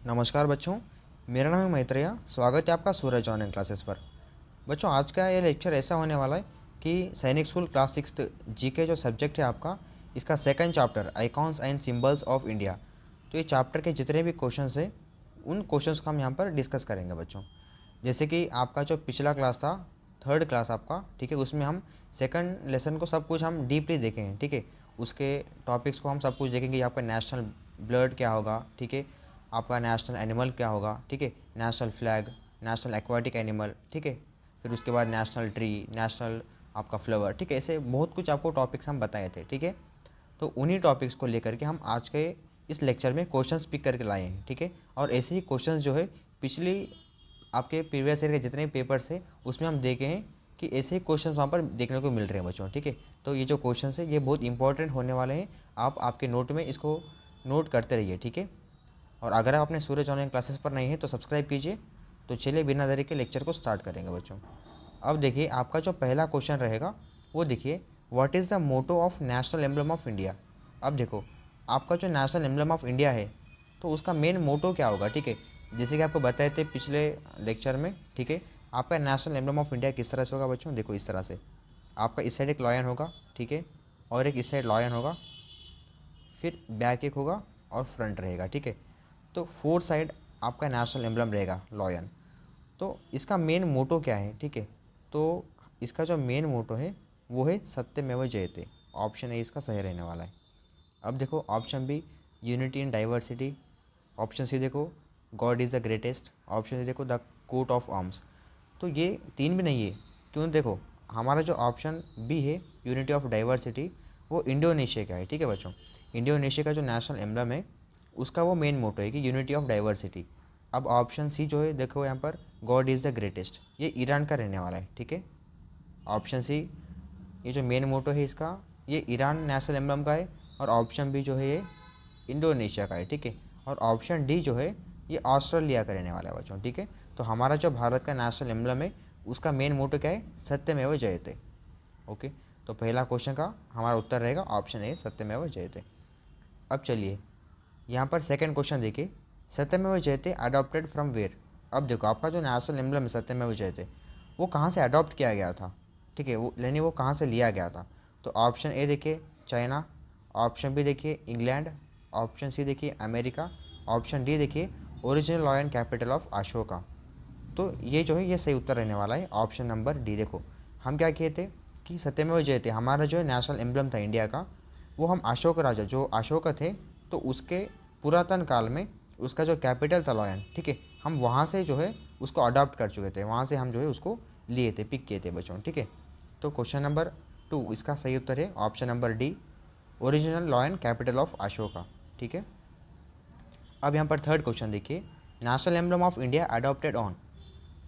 नमस्कार बच्चों, मेरा नाम है मैत्रेया। स्वागत है आपका सूरज ऑनलाइन क्लासेस पर। बच्चों, आज का ये लेक्चर ऐसा होने वाला है कि सैनिक स्कूल क्लास 6 जीके जो सब्जेक्ट है आपका, इसका second chapter icons and symbols of India. तो ये चैप्टर के जितने भी क्वेश्चंस हैं उन क्वेश्चंस को हम यहाँ पर डिस्कस करेंगे बच्चों। जैसे कि आपका जो पिछला क्लास था, थर्ड क्लास आपका, ठीक है, उसमें हम सेकंड लेसन को सब कुछ हम डीपली देखेंगे, ठीक है। उसके टॉपिक्स को हम सब कुछ देखेंगे। आपका नेशनल ब्लड क्या होगा, ठीक है, आपका नेशनल एनिमल क्या होगा, ठीक है, national flag, national aquatic animal, ठीक है, फिर उसके बाद नेशनल ट्री, नेशनल आपका फ्लावर, ठीक है, ऐसे बहुत कुछ आपको टॉपिक्स हम बताए थे, ठीक है। तो उन्हीं टॉपिक्स को लेकर के हम आज के इस लेक्चर में क्वेश्चंस पिक करके लाए हैं, ठीक है। और ऐसे ही क्वेश्चंस जो है पिछली आपके प्रीवियस ईयर के जितने पेपर्स थे उसमें हम देखे हैं कि ऐसे ही क्वेश्चंस वहाँ पर देखने को मिल रहे हैं बच्चों, ठीक है। तो ये जो क्वेश्चंस है ये बहुत इंपॉर्टेंट होने वाले हैं। आप आपके नोट में इसको नोट करते रहिए, ठीक है। और अगर आप अपने सूरज ऑनलाइन क्लासेस पर नहीं हैं तो सब्सक्राइब कीजिए। तो चलिए बिना देरी के लेक्चर को स्टार्ट करेंगे बच्चों। अब देखिए, आपका जो पहला क्वेश्चन रहेगा वो देखिए, what is the motto of national emblem of India. अब देखो, आपका जो नेशनल एम्बलम ऑफ इंडिया है तो उसका मेन मोटो क्या होगा, ठीक है। जैसे कि आपको बताए थे पिछले लेक्चर में, ठीक है। आपका नेशनल एम्बलम ऑफ इंडिया किस तरह से होगा बच्चों, देखो इस तरह से। आपका इस साइड एक लॉयन होगा, ठीक है, और एक इस साइड लॉयन होगा, फिर बैक एक होगा और फ्रंट रहेगा, ठीक है। तो फोर साइड आपका नेशनल एम्बलम रहेगा लॉयन। तो इसका मेन मोटो क्या है, ठीक है। तो इसका जो मेन मोटो है वो है सत्यमेव जयते। ऑप्शन ए इसका सही रहने वाला है। अब देखो option B, unity in diversity. Option C देखो, God is the greatest. Option C देखो, द कोट ऑफ आर्म्स। तो ये तीन भी नहीं है। क्यों, देखो हमारा जो ऑप्शन बी है, यूनिटी ऑफ डाइवर्सिटी, वो इंडोनेशिया का है, ठीक है बच्चों। इंडोनेशिया का जो नेशनल एम्बलम है उसका वो मेन मोटो है कि यूनिटी ऑफ डाइवर्सिटी। अब ऑप्शन सी जो है देखो यहाँ पर, गॉड इज़ द ग्रेटेस्ट, ये ईरान का रहने वाला है, ठीक है। ऑप्शन सी, ये जो मेन मोटो है इसका, ये ईरान नेशनल एम्बलम का है। और ऑप्शन बी जो है ये इंडोनेशिया का है, ठीक है। और ऑप्शन डी जो है ये ऑस्ट्रेलिया का रहने वाला है बच्चों, ठीक है। तो हमारा जो भारत का नेशनल एम्बलम है उसका मेन मोटो क्या है, सत्यमेव जयते। ओके, तो पहला क्वेश्चन का हमारा उत्तर रहेगा ऑप्शन ए, सत्यमेव जयते। अब चलिए यहाँ पर सेकंड क्वेश्चन देखिए, सत्यमेव जयते अडॉप्टेड फ्रॉम वेयर। अब देखो आपका जो नेशनल एम्बलम है सत्यमेव जयते, वो कहाँ से अडॉप्ट किया गया था, ठीक है, वो यानी वो कहाँ से लिया गया था। तो ऑप्शन ए देखिए चाइना, ऑप्शन बी देखिए इंग्लैंड, ऑप्शन सी देखिए अमेरिका, ऑप्शन डी देखिए original law and capital of Ashoka. तो ये जो है ये सही उत्तर रहने वाला है ऑप्शन नंबर डी। देखो हम क्या किए थे कि सत्यमेव जयते हमारा जो नेशनल एम्बलम था इंडिया का, वो हम अशोक राजा जो अशोक थे तो उसके पुरातन काल में उसका जो कैपिटल था लॉयन, ठीक है, हम वहाँ से जो है उसको अडॉप्ट कर चुके थे, वहाँ से हम जो है उसको लिए थे, पिक किए थे बच्चों, ठीक है। तो क्वेश्चन नंबर 2 इसका सही उत्तर है option number D, original lion capital of Ashoka, ठीक है। अब यहाँ पर थर्ड क्वेश्चन देखिए, national emblem of India adopted on.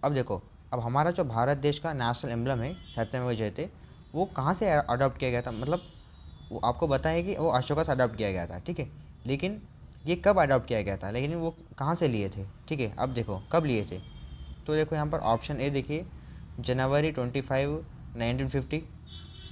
अब देखो, अब हमारा जो भारत देश का नेशनल एम्बलम है सत्यमेव जयते, वो कहाँ से अडॉप्ट किया गया था, मतलब वो आपको बताएं कि वो अशोका से अडॉप्ट किया गया था, ठीक है। लेकिन ये कब अडॉप्ट किया गया था, लेकिन वो कहाँ से लिए थे, ठीक है। अब देखो कब लिए थे, तो देखो यहाँ पर ऑप्शन ए देखिए, जनवरी 25 1950।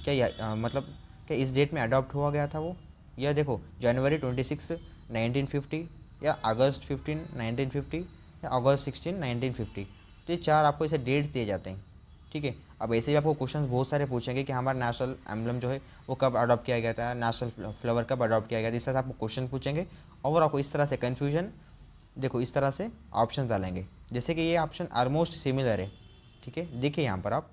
क्या मतलब क्या इस डेट में अडॉप्ट हुआ गया था वो, या देखो जनवरी 26 1950, या अगस्त 15 1950, या अगस्त 16 1950। तो ये चार आपको ऐसे डेट्स दिए जाते हैं, ठीक है। अब ऐसे भी आपको क्वेश्चंस बहुत सारे पूछेंगे कि हमारा नेशनल एम्बलम जो है वो कब अडॉप्ट किया गया था, नेशनल फ्लावर कब अडॉप्ट किया गया था, इस तरह से आपको क्वेश्चन पूछेंगे। और आपको इस तरह से कन्फ्यूजन, देखो इस तरह से ऑप्शन डालेंगे, जैसे कि ये ऑप्शन ऑलमोस्ट सिमिलर है, ठीक है। देखिए यहाँ पर आप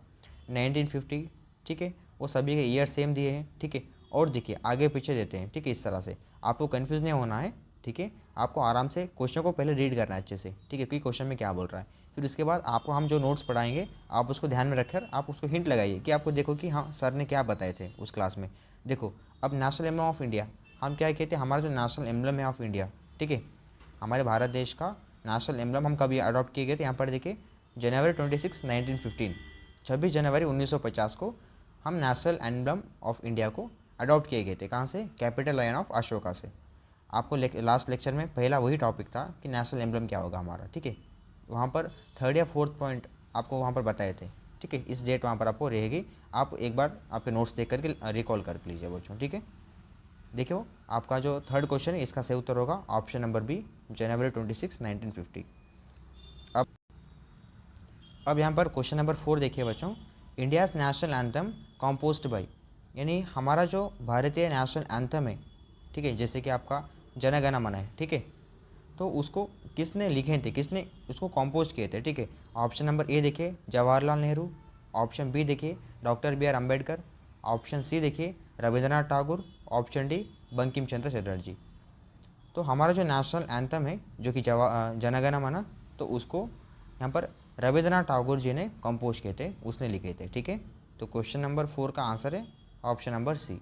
1950, ठीक है, वो सभी के ईयर सेम दिए हैं, ठीक है। और देखिए आगे पीछे देते हैं, ठीक है। इस तरह से आपको कन्फ्यूज़ नहीं होना है, ठीक है। आपको आराम से क्वेश्चन को पहले रीड करना है अच्छे से, ठीक है, कि क्वेश्चन में क्या बोल रहा है। फिर उसके बाद आपको हम जो नोट्स पढ़ाएंगे आप उसको ध्यान में रखकर आप उसको हिंट लगाइए कि आपको देखो कि हाँ सर ने क्या बताए थे उस क्लास में। देखो अब नेशनल एम्बलम ऑफ इंडिया हम क्या कहते हैं, हमारा जो नेशनल एम्बलम है ऑफ इंडिया, ठीक है, हमारे भारत देश का नेशनल एम्बलम हम कभी अडॉप्ट किए गए थे, यहाँ पर देखिए जनवरी 26 1915, 26 जनवरी 1950 को हम नेशनल एम्बलम ऑफ इंडिया को अडॉप्ट किए गए थे। कहाँ से, कैपिटल लाइन ऑफ अशोका से। आपको लास्ट लेक्चर में पहला वही टॉपिक था कि नेशनल एम्बलम क्या होगा हमारा, ठीक है। वहाँ पर थर्ड या फोर्थ पॉइंट आपको वहाँ पर बताए थे, ठीक है। इस डेट वहाँ पर आपको रहेगी, आप एक बार आपके नोट्स देख करके रिकॉल कर लीजिए बच्चों, ठीक है। देखिए आपका जो थर्ड क्वेश्चन है इसका सही उत्तर होगा ऑप्शन नंबर बी, जनवरी 26, 1950। अब यहाँ पर क्वेश्चन नंबर 4 देखिए बच्चों, इंडियाज़ नेशनल एंथम कॉम्पोज्ड बाय, यानी हमारा जो भारतीय नेशनल एंथम है, ठीक है, जैसे कि आपका जन गण मन है, ठीक है, तो उसको किसने लिखे थे, किसने उसको कंपोज किए थे, ठीक है। ऑप्शन नंबर ए देखिए जवाहरलाल नेहरू, ऑप्शन बी देखिए doctor B R Ambedkar, option C देखिए रविंद्रनाथ टैगोर, ऑप्शन डी बंकिम चंद्र चटर्जी। तो हमारा जो नेशनल एंथम है जो कि जन गण मन, तो उसको यहाँ पर रविंद्रनाथ टैगोर जी ने कंपोज किए थे, उसने लिखे थे, ठीक है। तो क्वेश्चन नंबर 4 का आंसर है ऑप्शन नंबर सी।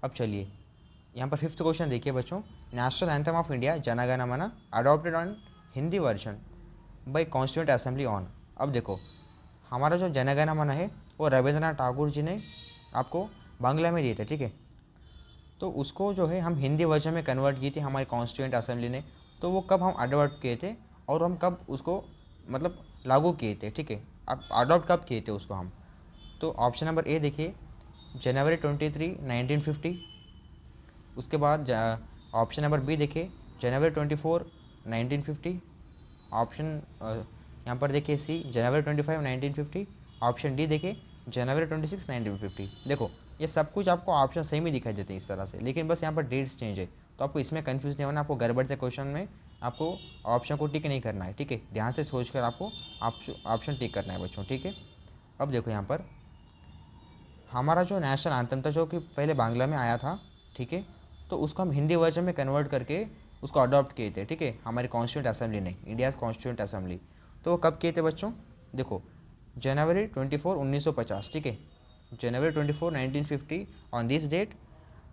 अब चलिए यहाँ पर 5th क्वेश्चन देखिए बच्चों, national anthem of India Jana Gana Mana adopted on Hindi version by constituent assembly on. अब देखो हमारा जो जन गण मन है वो रविंद्रनाथ टैगोर जी ने आपको बांग्ला में दिए थे, ठीक है। तो उसको जो है हम हिंदी वर्जन में कन्वर्ट की थी हमारी कॉन्स्टिट्यूंट असेंबली ने। तो वो कब हम अडॉप्ट किए थे और हम कब उसको मतलब लागू किए थे, ठीक है। अब अडॉप्ट कब किए थे उसको हम, तो ऑप्शन नंबर ए देखिए जनवरी 23, 1950। उसके बाद ऑप्शन नंबर बी देखिए जनवरी 24, 1950। ऑप्शन यहाँ पर देखिए सी जनवरी 25, 1950। ऑप्शन डी देखिए जनवरी 26, 1950। देखो ये सब कुछ आपको ऑप्शन सेम ही दिखाई देते हैं इस तरह से, लेकिन बस यहाँ पर डेट्स चेंज है, तो आपको इसमें कंफ्यूज नहीं होना। आपको गड़बड़ से क्वेश्चन में आपको ऑप्शन को टिक नहीं करना है, ठीक है। ध्यान से सोच कर आपको ऑप्शन टिक करना है बच्चों, ठीक है। अब देखो यहाँ पर हमारा जो नेशनल एंथम था जो कि पहले बांग्ला में आया था, ठीक है, तो उसको हम हिंदी वर्जन में कन्वर्ट करके उसको अडॉप्ट किए थे, ठीक है, हमारी कॉन्स्टिट्यूंट असेंबली ने, इंडियाज़ कॉन्स्टिट्यूंट असेंबली। तो वो कब किए थे बच्चों, देखो जनवरी 24, 1950, ठीक है, जनवरी 24, 1950 ऑन दिस डेट,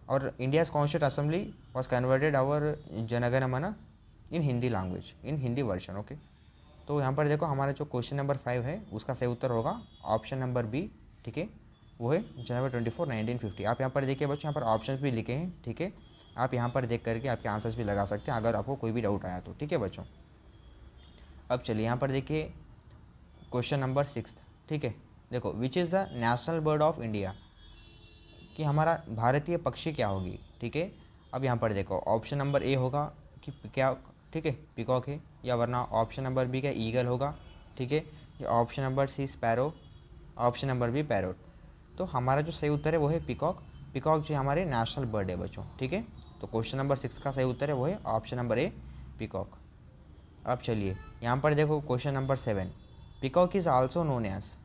और India's constituent assembly was converted our Jana Gana Mana in Hindi language, in Hindi version, okay. तो यहाँ पर देखो हमारा जो क्वेश्चन नंबर 5 है उसका सही उत्तर होगा ऑप्शन नंबर बी, ठीक है, वो है जनवरी 24, 1950। आप यहाँ पर देखिए बच्चों, यहाँ पर ऑप्शन भी लिखे हैं, ठीक है। आप यहाँ पर देख करके आपके आंसर्स भी लगा सकते हैं अगर आपको कोई भी डाउट आया तो, ठीक है बच्चों। अब चलिए यहाँ पर देखिए क्वेश्चन नंबर 6, ठीक है। देखो which is the national bird of India, कि हमारा भारतीय पक्षी क्या होगी, ठीक है। अब यहाँ पर देखो ऑप्शन नंबर ए होगा कि क्या, ठीक है, पिकॉक है, या वरना ऑप्शन नंबर बी क्या ईगल होगा, ठीक है, या option number C sparrow, option number B parrot. तो हमारा जो सही उत्तर है वो है पिकॉक। पिकॉक जो हमारे नेशनल बर्ड है बच्चों, ठीक है। तो क्वेश्चन नंबर 6 का सही उत्तर है वो है ऑप्शन नंबर ए पिकॉक। अब चलिए यहाँ पर देखो question number 7, peacock is also known as,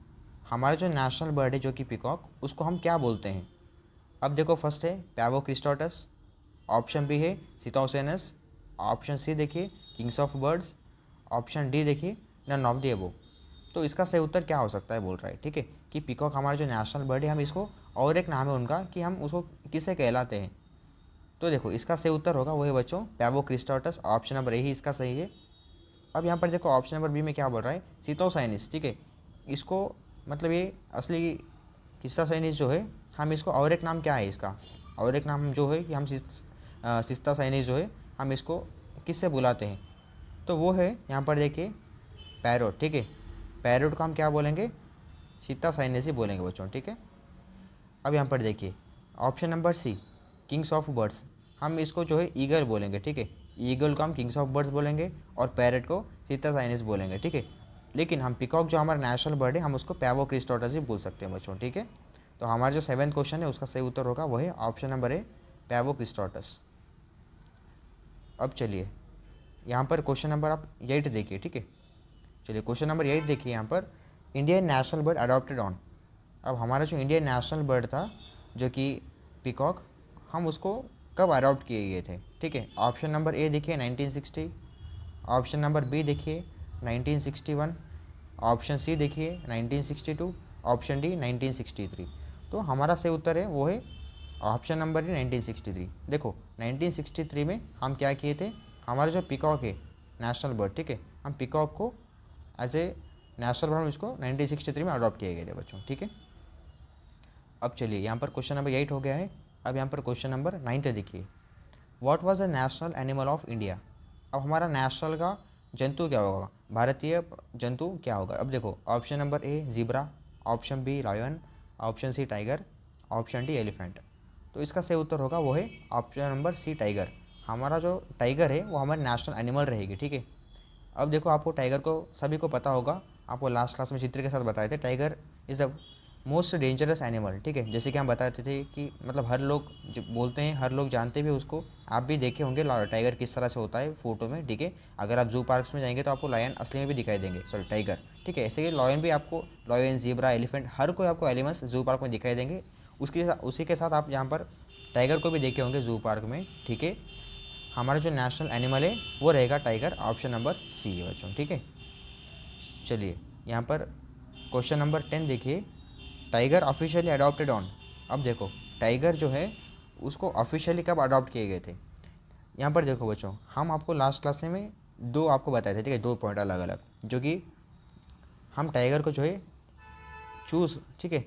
हमारा जो नेशनल बर्ड है जो कि पिकॉक, उसको हम क्या बोलते हैं। अब देखो फर्स्ट है पैवो क्रिस्टोटस, ऑप्शन बी है सिथोसेनस, ऑप्शन सी देखिए Kings of birds, option D देखिए नन ऑफ द अबव। तो इसका सही उत्तर क्या हो सकता है बोल रहा है, ठीक है, कि पिकॉक हमारा जो नेशनल बर्ड है, हम इसको और एक नाम है उनका कि हम उसको किसे कहलाते हैं। तो देखो इसका सही उत्तर होगा वही बच्चों पैवो क्रिस्टोटस, ऑप्शन नंबर ए ही इसका सही है। अब यहाँ पर देखो ऑप्शन नंबर बी में क्या बोल रहा है सिथोसाइनिस, ठीक है, इसको मतलब ये असली किस्सा साइनिस जो है, हम इसको और एक नाम क्या है इसका, और एक नाम जो है कि हम सिस्ता साइनिस जो है हम इसको किससे बुलाते हैं, तो वो है यहाँ पर देखिए पैरोट, ठीक है। पैरोट को हम क्या बोलेंगे, सीता साइनेस ही बोलेंगे बच्चों, ठीक है। अब यहाँ पर देखिए option number C kings of birds, हम इसको जो है ईगल बोलेंगे, ठीक है। ईगल को हम किंग्स ऑफ बर्ड्स बोलेंगे और पैरेट को सीता साइनेस बोलेंगे, ठीक है। लेकिन हम पिकॉक जो हमारा नेशनल बर्ड है हम उसको पैवो क्रिस्टोटस ही बोल सकते हैं बच्चों, ठीक है। तो हमारा जो 7th क्वेश्चन है उसका सही उत्तर होगा वह है ऑप्शन नंबर ए पैवो क्रिस्टोटस। अब चलिए यहाँ पर क्वेश्चन नंबर आप 8 देखिए, ठीक है। चलिए क्वेश्चन नंबर 8 देखिए यहाँ पर Indian national bird adopted on. अब हमारा जो इंडियन नेशनल बर्ड था जो कि पिकॉक, हम उसको कब अडॉप्ट किए गए थे, ठीक है। ऑप्शन नंबर ए देखिए 1960, ऑप्शन नंबर बी देखिए 1961, ऑप्शन सी देखिए 1962, ऑप्शन डी 1963। तो हमारा सही उत्तर है वो है ऑप्शन नंबर डी 1963। देखो 1963 में हम क्या किए थे, हमारा जो पिकॉक है नेशनल बर्ड, ठीक है, हम पिकॉक को एज ए नेशनल बर्ड इसको 1963 में अडॉप्ट किए गए थे बच्चों, ठीक है। अब चलिए यहाँ पर क्वेश्चन नंबर 8 हो गया है। अब यहाँ पर क्वेश्चन नंबर 9 देखिए, what was the national animal of India. अब हमारा नेशनल का जंतु क्या होगा, भारतीय जंतु क्या होगा। अब देखो option number A zebra, option B lion, option C tiger, option D elephant. तो इसका सही उत्तर होगा वो है ऑप्शन नंबर सी टाइगर। हमारा जो टाइगर है वो हमारी नेशनल एनिमल रहेगी, ठीक है। अब देखो आपको टाइगर को सभी को पता होगा, आपको लास्ट क्लास में चित्र के साथ बताए थे, tiger is the most dangerous animal, ठीक है। जैसे कि हम बताते थे कि मतलब हर लोग जो बोलते हैं, हर लोग जानते भी उसको, आप भी देखे होंगे टाइगर किस तरह से होता है फोटो में, ठीक है। अगर आप जू पार्क्स में जाएंगे तो आपको लायन असली में भी दिखाई देंगे, सॉरी टाइगर, ठीक है। ऐसे ही लॉयन भी आपको, लॉयन, ज़ीब्रा, एलिफेंट, हर कोई आपको एनिमल्स जू पार्क में दिखाई देंगे। उसी के साथ आप यहाँ पर टाइगर को भी देखे होंगे जू पार्क में, ठीक है। हमारा जो नेशनल एनिमल है वो रहेगा टाइगर, ऑप्शन नंबर सी है बच्चों, ठीक है। चलिए यहाँ पर क्वेश्चन नंबर 10 देखिए, टाइगर ऑफिशियली अडॉप्टेड ऑन। अब देखो टाइगर जो है उसको ऑफिशियली कब अडॉप्ट किए गए थे। यहाँ पर देखो बच्चों, हम आपको लास्ट क्लास में दो आपको बताए थे, ठीक है, दो पॉइंट अलग अलग, जो कि हम टाइगर को जो है चूज़, ठीक है,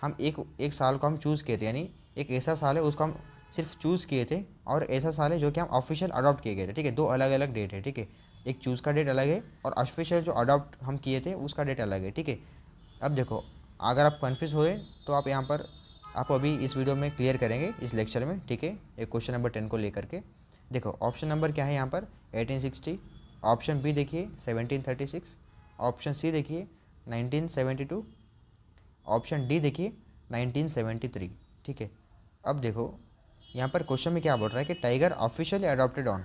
हम एक एक साल को हम चूज़ किए थे, यानी एक ऐसा साल है उसको हम सिर्फ चूज़ किए थे, और ऐसा साल है जो कि हम ऑफिशियल अडॉप्ट किए गए थे, ठीक है। दो अलग अलग डेट है, ठीक है। एक चूज़ का डेट अलग है और ऑफिशियल जो अडॉप्ट हम किए थे उसका डेट अलग है, ठीक है। अब देखो अगर आप कन्फ्यूज़ हुए तो आप यहाँ पर, आपको अभी इस वीडियो में क्लियर करेंगे इस लेक्चर में, ठीक है। एक क्वेश्चन नंबर 10 को लेकर के देखो, ऑप्शन नंबर क्या है यहाँ पर 1860, ऑप्शन बी देखिए 1736, ऑप्शन सी देखिए 1972, ऑप्शन डी देखिए 1973, ठीक है। अब देखो यहाँ पर क्वेश्चन में क्या बोल रहा है कि टाइगर ऑफिशियली अडॉप्टेड ऑन।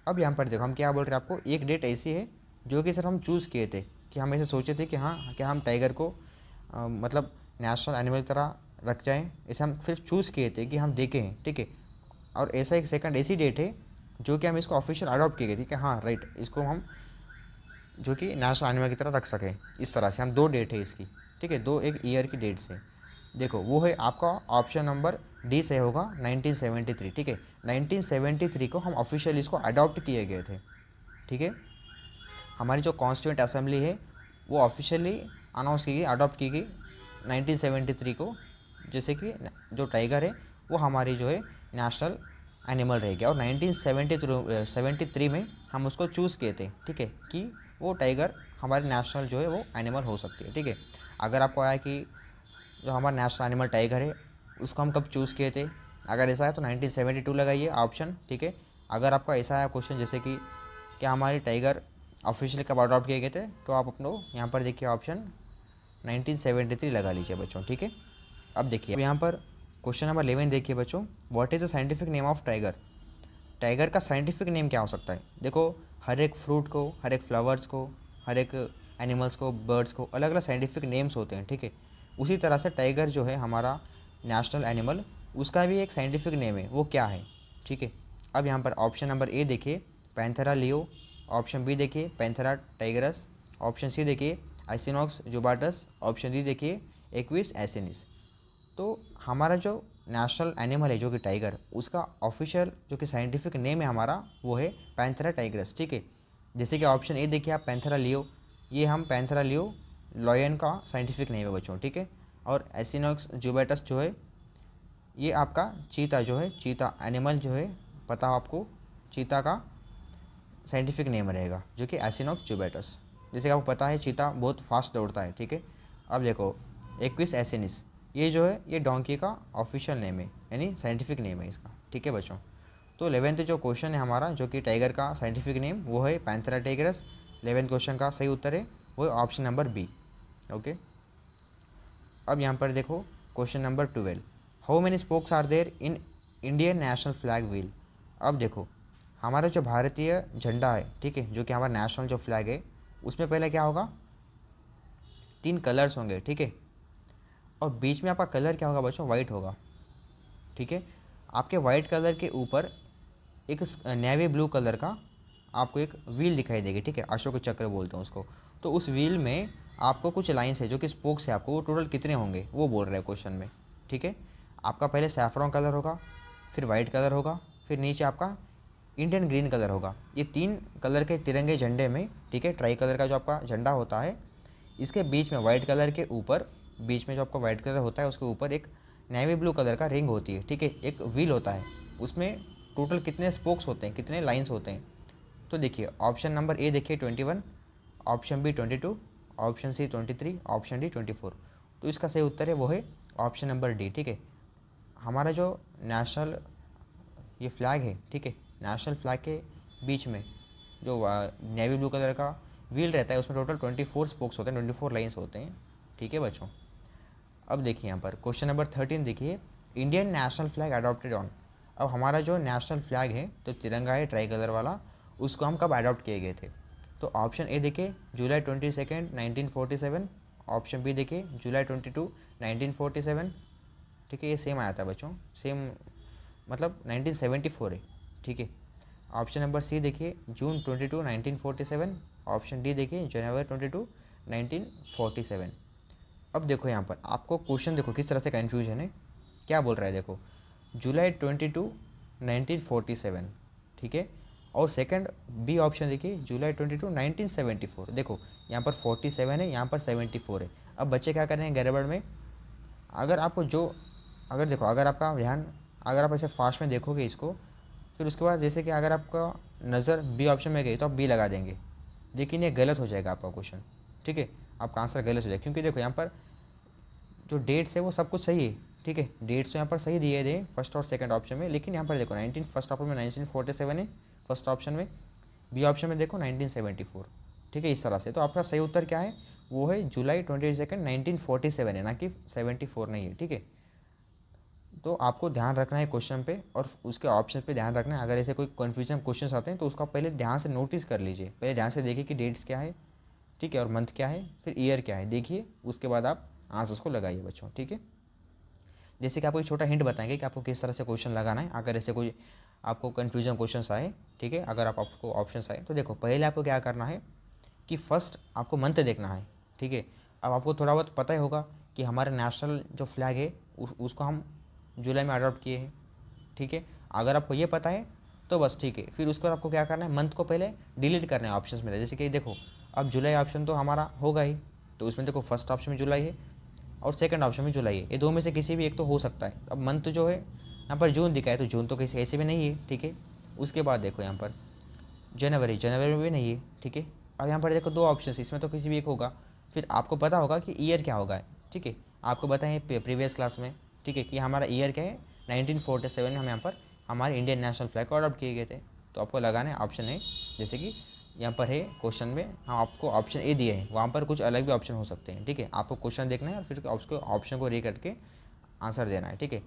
अब यहाँ पर देखो हम क्या बोल रहे हैं आपको, एक डेट ऐसी है जो कि सर हम चूज़ किए थे, कि हम ऐसे सोचे थे कि हाँ क्या हम टाइगर को मतलब नेशनल एनिमल की तरह रख जाएं, ऐसे हम फिर चूज़ किए थे कि हम देखें हैं, ठीक है। और ऐसा एक सेकंड ऐसी डेट है जो कि हम इसको ऑफिशियल अडॉप्ट किए थे कि हाँ राइट, इसको हम जो कि नेशनल एनिमल की तरह रख सकें। इस तरह से हम दो डेट है इसकी, ठीक है, दो एक ईयर की डेट्स है। देखो वो है आपका ऑप्शन नंबर डी से होगा 1973, ठीक है। 1973 को हम ऑफिशियल इसको अडॉप्ट किए गए थे, ठीक है। हमारी जो कॉन्स्टिट्यूंट असेंबली है वो ऑफिशियली अनाउंस की गई, अडॉप्ट की गई 1973 को, जैसे कि जो टाइगर है वो हमारी जो है नेशनल एनिमल रहेगी। और 1973 में हम उसको चूज़ किए थे, ठीक है, कि वो टाइगर हमारे नेशनल जो है वो एनिमल हो सकती है, ठीक है। अगर आपको आया कि जो हमारा नेशनल एनिमल टाइगर है उसको हम कब चूज़ किए थे, अगर ऐसा है तो 1972 लगाइए ऑप्शन, ठीक है। अगर आपका ऐसा है क्वेश्चन जैसे कि क्या हमारी टाइगर ऑफिशियली कब अडॉप्ट किए गए थे, तो आप अपना यहाँ पर देखिए ऑप्शन 1973 लगा लीजिए बच्चों, ठीक है। अब देखिए अब यहाँ पर क्वेश्चन नंबर 11 देखिए बच्चों, what is the scientific name of tiger. Tiger का साइंटिफिक नेम क्या हो सकता है। देखो हर एक फ्रूट को, हर एक फ्लावर्स को, हर एक एनिमल्स को, बर्ड्स को अलग अलग साइंटिफिक नेम्स होते हैं, ठीक है। उसी तरह से टाइगर जो है हमारा नेशनल एनिमल, उसका भी एक साइंटिफिक नेम है, वो क्या है, ठीक है। अब यहाँ पर ऑप्शन नंबर ए देखिए पैंथेरा लियो, ऑप्शन बी देखिए पैंथेरा टाइगरस, ऑप्शन सी देखिए आइसिनॉक्स जुबाटस, ऑप्शन डी देखिए एक्विस एसिनिस। तो हमारा जो नेशनल एनिमल है जो कि टाइगर, उसका ऑफिशियल जो कि साइंटिफिक नेम है हमारा वो है पैंथेरा टाइगरस, ठीक है। जैसे कि ऑप्शन ए देखिए आप पैंथेरा लियो, ये हम पैंथेरा लियो लॉयन का साइंटिफिक नेम है बच्चों, ठीक है। और एसिनोक्स जुबेटस जो है ये आपका चीता जो है, चीता एनिमल जो है, पता हो आपको, चीता का साइंटिफिक नेम रहेगा जो कि एसिनोक्स जुबेटस। जैसे कि आपको पता है चीता बहुत फास्ट दौड़ता है, ठीक है। अब देखो एक्विस एसिनिस, ये जो है ये डोंकी का ऑफिशियल नेम है, यानी साइंटिफिक नेम है इसका, ठीक है बच्चों। तो 11th जो क्वेश्चन है हमारा जो कि टाइगर का साइंटिफिक नेम वो है पैंथेरा टाइगरस। 11th क्वेश्चन का सही उत्तर है वो है ऑप्शन नंबर बी, ओके। अब यहाँ पर देखो question number 12, how many spokes are there in Indian national flag wheel. अब देखो हमारा जो भारतीय झंडा है, ठीक है, जो कि हमारा नेशनल जो फ्लैग है, उसमें पहले क्या होगा, 3 कलर्स होंगे, ठीक है। और बीच में आपका कलर क्या होगा बच्चों, वाइट होगा, ठीक है। आपके वाइट कलर के ऊपर एक नेवी ब्लू कलर का आपको एक व्हील दिखाई देगी, ठीक है, अशोक चक्र बोलते हैं उसको। तो उस व्हील में आपको कुछ लाइन्स है जो कि स्पोक्स है, आपको वो टोटल कितने होंगे वो बोल रहे हैं क्वेश्चन में, ठीक है। आपका पहले सैफरॉन कलर होगा, फिर वाइट कलर होगा, फिर नीचे आपका इंडियन ग्रीन कलर होगा। ये 3 कलर के तिरंगे झंडे में, ठीक है, ट्राई कलर का जो आपका झंडा होता है, इसके बीच में वाइट कलर के ऊपर, बीच में जो आपका वाइट कलर होता है उसके ऊपर एक नेवी ब्लू कलर का रिंग होती है, ठीक है, एक व्हील होता है। उसमें टोटल कितने स्पोक्स होते हैं, कितने लाइंस होते हैं। तो देखिए ऑप्शन नंबर ए देखिए 21, option B 22, option C 23, option D 24। तो इसका सही उत्तर है वो है ऑप्शन नंबर डी, ठीक है। हमारा जो नेशनल ये फ्लैग है, ठीक है, नेशनल फ्लैग के बीच में जो नेवी ब्लू कलर का व्हील रहता है उसमें टोटल 24 स्पोक्स होते हैं, 24 लाइन्स होते हैं, ठीक है बच्चों। अब देखिए यहाँ पर क्वेश्चन नंबर 13 देखिए, Indian national flag adopted on. अब हमारा जो नेशनल फ्लैग है तो तिरंगा है ट्राई कलर वाला, उसको हम कब अडॉप्ट किए गए थे? तो ऑप्शन ए देखिए जुलाई 22 1947, ऑप्शन बी देखिए जुलाई 22 1947, ठीक है, ये सेम आया था बच्चों, सेम मतलब 1974 है, ठीक है। ऑप्शन नंबर सी देखिए जून 22 1947, ऑप्शन डी देखिए जनवरी 22 1947। अब देखो यहाँ पर आपको क्वेश्चन देखो किस तरह से कन्फ्यूजन है, क्या बोल रहा है देखो, जुलाई 22 1947, ठीक है, और सेकंड बी ऑप्शन देखिए जुलाई 22 1974। देखो यहाँ पर 47 है, यहाँ पर 74 है। अब बच्चे क्या कर रहे हैं गड़बड़ में, अगर आपको जो अगर देखो अगर आपका ध्यान अगर आप ऐसे फास्ट में देखोगे इसको, फिर उसके बाद जैसे कि अगर आपका नज़र बी ऑप्शन में गई तो आप बी लगा देंगे, लेकिन ये गलत हो जाएगा आपका क्वेश्चन, ठीक है, आपका आंसर गलत हो जाएगा, क्योंकि देखो यहाँ पर जो डेट्स है वो सब कुछ सही है, ठीक है, डेट्स तो यहाँ पर सही दिए थे फर्स्ट और सेकंड ऑप्शन में, लेकिन यहाँ पर देखो 19 फर्स्ट ऑप्शन में 1947 है फर्स्ट ऑप्शन में, बी ऑप्शन में देखो 1974, ठीक है, इस तरह से। तो आपका सही उत्तर क्या है, वो है जुलाई 22 1947 है, ना कि 74 नहीं है, ठीक है। तो आपको ध्यान रखना है क्वेश्चन पे और उसके ऑप्शन पे ध्यान रखना है। अगर ऐसे कोई कन्फ्यूजन क्वेश्चन आते हैं तो उसका पहले ध्यान से नोटिस कर लीजिए, पहले ध्यान से देखिए कि डेट्स क्या है, ठीक है, और मंथ क्या है, फिर ईयर क्या है, देखिए उसके बाद आप आंसर्स को लगाइए बच्चों, ठीक है। जैसे कि आपको एक छोटा हिंट बताएंगे कि आपको किस तरह से क्वेश्चन लगाना है अगर ऐसे कोई आपको कन्फ्यूजन क्वेश्चन आए, ठीक है, अगर आपको ऑप्शन आए तो देखो पहले आपको क्या करना है कि फर्स्ट आपको मंथ देखना है, ठीक है। अब आपको थोड़ा बहुत पता ही होगा कि हमारा नेशनल जो फ्लैग है उसको हम जुलाई में अडॉप्ट किए हैं, ठीक है। अगर आपको ये पता है तो बस ठीक है, फिर उसके बाद आपको क्या करना है, मंथ को पहले डिलीट करना है ऑप्शंस में। जैसे कि देखो अब जुलाई ऑप्शन तो हमारा होगा ही, तो उसमें देखो फर्स्ट ऑप्शन में जुलाई है और सेकंड ऑप्शन में जुलाई है, ये दो में से किसी भी एक तो हो सकता है। अब मंथ जो है यहाँ पर जून दिखा है तो जून तो किसी ऐसे भी नहीं है, ठीक है। उसके बाद देखो यहाँ पर जनवरी, जनवरी में भी नहीं है, ठीक है। अब यहाँ पर देखो दो ऑप्शन, इसमें तो किसी भी एक होगा, फिर आपको पता होगा कि ईयर क्या होगा, ठीक है। आपको बताएं प्रीवियस क्लास में, ठीक है, कि हमारा ईयर क्या है 1947 में हम यहाँ पर हमारे इंडियन नेशनल फ्लैग को अडॉप्ट किए गए थे। तो आपको लगाना है ऑप्शन ए, जैसे कि यहाँ पर है क्वेश्चन में हम आपको ऑप्शन ए दिए हैं, वहाँ पर कुछ अलग भी ऑप्शन हो सकते हैं, ठीक है। आपको क्वेश्चन देखना है और फिर उसको ऑप्शन को रीड करके आंसर देना है, ठीक है।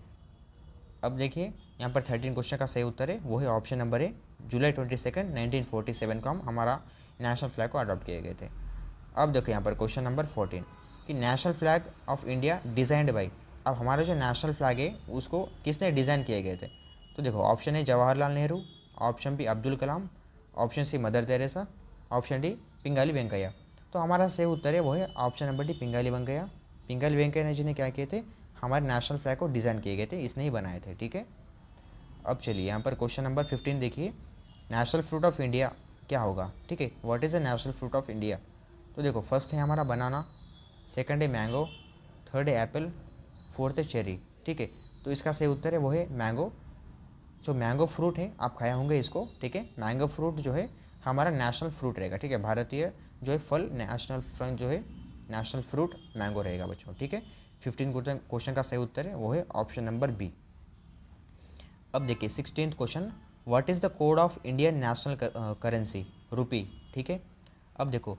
अब देखिए यहाँ पर 13 क्वेश्चन का सही उत्तर है वो है ऑप्शन नंबर ए, जुलाई 22 1947 को हम हमारा नेशनल फ्लैग को अडॉप्ट किए गए थे। अब देखो यहाँ पर क्वेश्चन नंबर 14 कि national flag of India designed by. अब हमारा जो नेशनल फ्लैग है उसको किसने डिज़ाइन किए गए थे? तो देखो option A Jawaharlal Nehru, option B Abdul Kalam, option C Mother Teresa, option D Pingali Venkayya. तो हमारा सही उत्तर है वो है option number D Pingali Venkayya. Pingali Venkayya ji ने क्या किए थे, हमारे नेशनल फ्लैग को डिज़ाइन किए गए थे, इसने ही बनाए थे, ठीक है। अब चलिए यहाँ पर क्वेश्चन नंबर 15 देखिए, नेशनल फ्रूट ऑफ इंडिया क्या होगा, ठीक है, what is the national fruit of India. तो देखो फर्स्ट है हमारा बनाना, सेकंड है मैंगो, थर्ड है एप्पल, फोर्थ है चेरी, ठीक है। तो इसका सही उत्तर है वो है मैंगो। जो मैंगो फ्रूट है आप खाए होंगे इसको, ठीक है, मैंगो फ्रूट जो है हमारा नेशनल फ्रूट रहेगा, ठीक है, भारतीय जो है फल, नेशनल फल जो है नेशनल फ्रूट मैंगो रहेगा बच्चों, ठीक है। 15 क्वेश्चन का सही उत्तर है वो है ऑप्शन नंबर बी। अब देखिए 16th question, what is the code of Indian national currency, rupee, ठीक है। अब देखो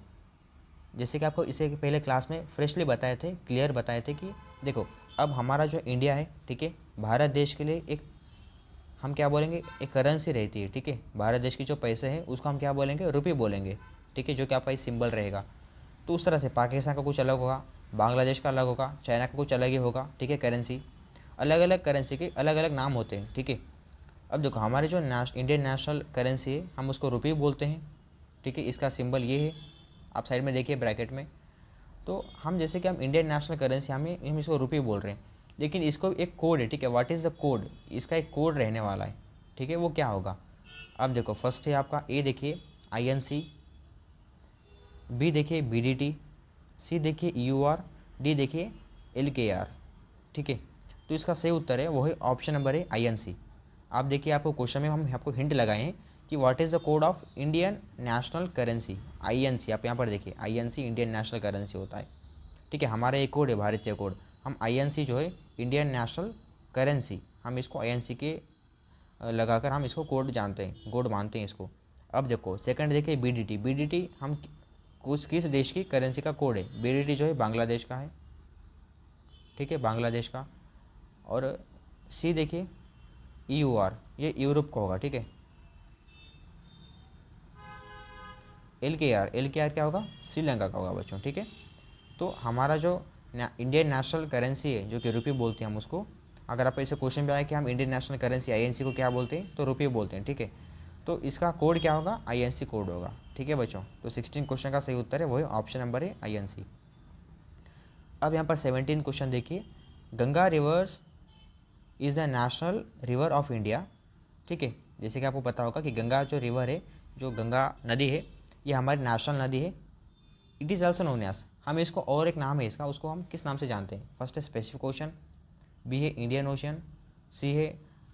जैसे कि आपको इसे पहले क्लास में फ्रेशली बताए थे, क्लियर बताए थे कि देखो अब हमारा जो इंडिया है, ठीक है, भारत देश के लिए एक हम क्या बोलेंगे, एक करेंसी रहती है, ठीक है। भारत देश की जो पैसे हैं उसको हम क्या बोलेंगे, रुपये बोलेंगे, ठीक है, जो कि आपका इस सिंबल रहेगा। तो उस तरह से पाकिस्तान का कुछ अलग होगा, बांग्लादेश का अलग होगा, चाइना का कुछ अलग ही होगा, ठीक है। करेंसी अलग अलग करेंसी के अलग अलग नाम होते हैं, ठीक है। अब देखो हमारे जो इंडियन नेशनल करेंसी है हम उसको रुपये बोलते हैं, ठीक है, इसका सिंबल ये है, आप साइड में देखिए ब्रैकेट में। तो हम जैसे कि हम इंडियन नेशनल करेंसी हम इसको रुपये बोल रहे हैं, लेकिन इसको एक कोड है, ठीक है, व्हाट इज़ द कोड, इसका एक कोड रहने वाला है, ठीक है, वो क्या होगा। अब देखो फर्स्ट है आपका ए देखिए INC, बी देखिए BDT, सी देखिए EUR, डी देखिए LKR, ठीक है। तो इसका सही उत्तर है वो है ऑप्शन नंबर है INC। आप देखिए आपको क्वेश्चन में हम आपको हिंट लगाए हैं कि what is the code of Indian national currency, INC। आप यहाँ पर देखिए INC इंडियन नेशनल करेंसी होता है, ठीक है, हमारा एक कोड है भारतीय कोड। हम INC जो है इंडियन नेशनल करेंसी, हम इसको INC के लगाकर हम इसको कोड जानते हैं, कोड मानते हैं इसको। अब देखो सेकंड देखिए बीडीटी। बीडीटी हम किस देश की करेंसी का कोड है? बीडीटी जो है बांग्लादेश का है, ठीक है, बांग्लादेश का। और सी देखिए ईयूआर, ये यूरोप का होगा, ठीक है। एल के आर क्या होगा? श्रीलंका का होगा बच्चों, ठीक है। तो हमारा जो इंडियन नेशनल करेंसी है जो कि रुपये बोलते हैं हम उसको, अगर आपको ऐसे क्वेश्चन पे आए कि हम इंडियन नेशनल करेंसी आईएनसी को क्या बोलते हैं, तो रुपये बोलते हैं, ठीक है। तो इसका कोड क्या होगा? आईएनसी कोड होगा, ठीक है बच्चों। तो 16 क्वेश्चन का सही उत्तर है वही ऑप्शन नंबर है आईएनसी। अब यहाँ पर 17 क्वेश्चन देखिए, Ganga reverse is the national river of India, ठीक है। जैसे कि आपको पता होगा कि गंगा जो रिवर है, जो गंगा नदी है, ये हमारी नेशनल नदी है। It is also known as, हम इसको और एक नाम है इसका, उसको हम किस नाम से जानते हैं? फर्स्ट है स्पेसिफिक ओशन, बी है इंडियन ओशन, सी है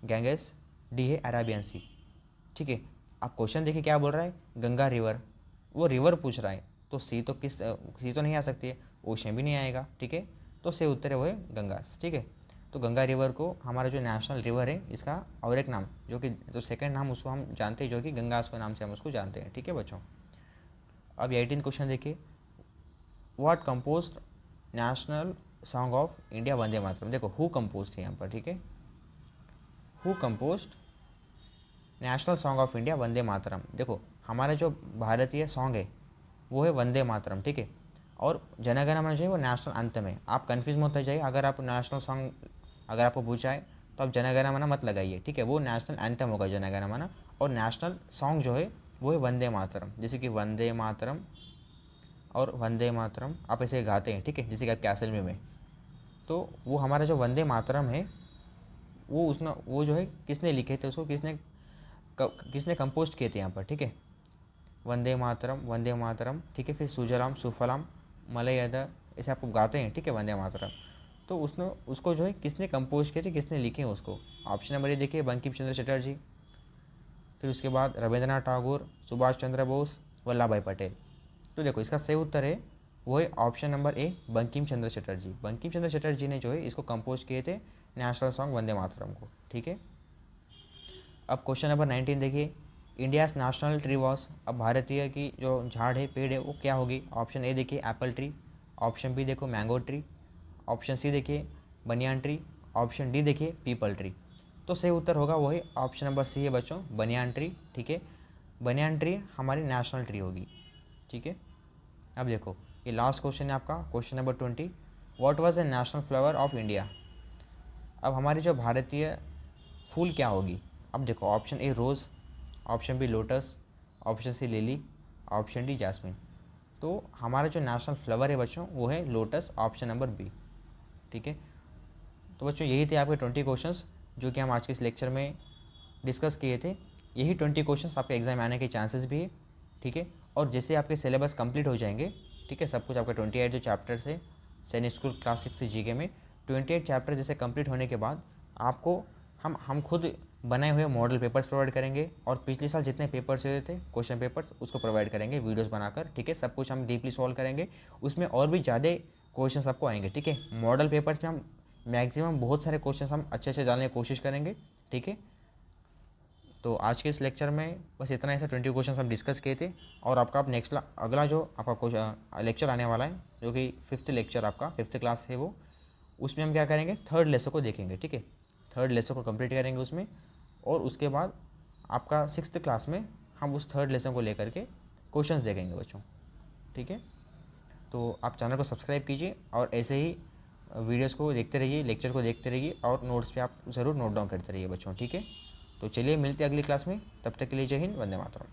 गैंगेस, डी है अरेबियन सी, ठीक है। आप क्वेश्चन देखिए क्या बोल रहा है, गंगा रिवर, वो रिवर पूछ रहा है, तो सी तो नहीं आ सकती है, ओशन भी नहीं आएगा, ठीक है। तो सही उत्तर है वो है गंगा, ठीक है। तो गंगा रिवर को हमारा जो नेशनल रिवर है इसका और एक नाम जो कि जो सेकंड नाम उसको हम जानते हैं जो कि गंगा के नाम से हम उसको जानते हैं, ठीक है बच्चों। अब 18 क्वेश्चन देखिए, what compose national song of India Vande Mataram. देखो हु कंपोज है यहाँ पर, ठीक है, who compose national song of India Vande Mataram. देखो हमारा जो भारतीय सॉन्ग है वो है वंदे मातरम, ठीक है। और जनगण मन जो है वो नेशनल एंथम है। आप कन्फ्यूज मत हो जाइए, अगर आप नेशनल सॉन्ग अगर आपको पूछा है तो आप जनगण मन मत लगाइए, ठीक है, वो नेशनल एंथम होगा जनगण मन। और नेशनल सॉन्ग जो है वो है वंदे मातरम, जैसे कि वंदे मातरम और वंदे मातरम आप ऐसे गाते हैं, ठीक है, जैसे कि आप कैसल में। तो वो हमारा जो वंदे मातरम है वो उसने वो जो है किसने लिखे थे, उसको किसने कंपोस्ट किए थे यहाँ पर, ठीक है। वंदे मातरम, ठीक है। फिर सुजलाम सुफलाम मलयद, ऐसे आपको गाते हैं, ठीक है, वंदे मातरम। तो उसने उसको जो है किसने कंपोज किए थे, किसने लिखे हैं उसको? ऑप्शन नंबर ये देखिए बंकिम चंद्र चटर्जी, फिर उसके बाद रविंद्रनाथ टैगोर, सुभाष चंद्र बोस, वल्लभ भाई पटेल। तो देखो इसका सही उत्तर है वो है ऑप्शन नंबर ए बंकिम चंद्र चटर्जी। बंकिम चंद्र चटर्जी ने जो है इसको कंपोज किए थे नेशनल सॉन्ग वंदे मातरम को, ठीक है। अब क्वेश्चन नंबर 19 देखिए, इंडियाज नेशनल ट्री वॉज। अब भारतीय की जो झाड़ है, पेड़ है, वो क्या होगी? ऑप्शन ए देखिए एप्पल ट्री, ऑप्शन बी देखो मैंगो ट्री, ऑप्शन सी देखिए बनियान ट्री, ऑप्शन डी देखिए पीपल ट्री। तो सही उत्तर होगा वो है ऑप्शन नंबर सी है बच्चों, बनियान ट्री, ठीक है। बनियान ट्री हमारी नेशनल ट्री होगी, ठीक है। अब देखो ये लास्ट क्वेश्चन है आपका, question number 20, what was the national flower of India. अब हमारी जो भारतीय फूल क्या होगी? अब देखो option A rose, option B lotus, option C lily, option D jasmine. तो हमारा जो नेशनल फ्लावर है बच्चों वो है लोटस, ऑप्शन नंबर बी, ठीक है। तो बच्चों यही थे आपके 20 क्वेश्चंस जो कि हम आज के इस लेक्चर में डिस्कस किए थे। यही 20 क्वेश्चंस आपके एग्जाम आने के चांसेस भी है, ठीक है। और जैसे आपके सिलेबस कंप्लीट हो जाएंगे, ठीक है, सब कुछ आपका 28 जो चैप्टर्स है सैनिक स्कूल क्लास 6 जीके में, 28 चैप्टर जैसे कंप्लीट होने के बाद आपको हम खुद बनाए हुए मॉडल पेपर्स प्रोवाइड करेंगे और पिछले साल जितने पेपर्स हुए थे क्वेश्चन पेपर्स उसको प्रोवाइड करेंगे वीडियोस बनाकर, ठीक है। सब कुछ हम डीपली सॉल्व करेंगे, उसमें और भी ज़्यादा क्वेश्चंस आपको आएंगे, ठीक है। मॉडल पेपर्स में हम मैक्सिमम बहुत सारे क्वेश्चंस हम अच्छे से जानने की कोशिश करेंगे, ठीक है। तो आज के इस लेक्चर में बस इतना ऐसा 20 क्वेश्चन हम डिस्कस किए थे। और आपका अब नेक्स्ट अगला जो आपका लेक्चर आने वाला है जो कि 5th लेक्चर आपका 5th क्लास है वो, उसमें हम क्या करेंगे, 3rd लेसन को देखेंगे, ठीक है। 3rd लेसन को कंप्लीट करेंगे उसमें, और उसके बाद आपका 6th क्लास में हम उस 3rd लेसन को लेकर के क्वेश्चंस देखेंगे बच्चों, ठीक है। तो आप चैनल को सब्सक्राइब कीजिए और ऐसे ही वीडियोस को देखते रहिए, लेक्चर को देखते रहिए और नोट्स पे आप ज़रूर नोट डाउन करते रहिए बच्चों, ठीक है। तो चलिए मिलते हैं अगली क्लास में, तब तक के लिए जय हिंद, वंदे मातरम।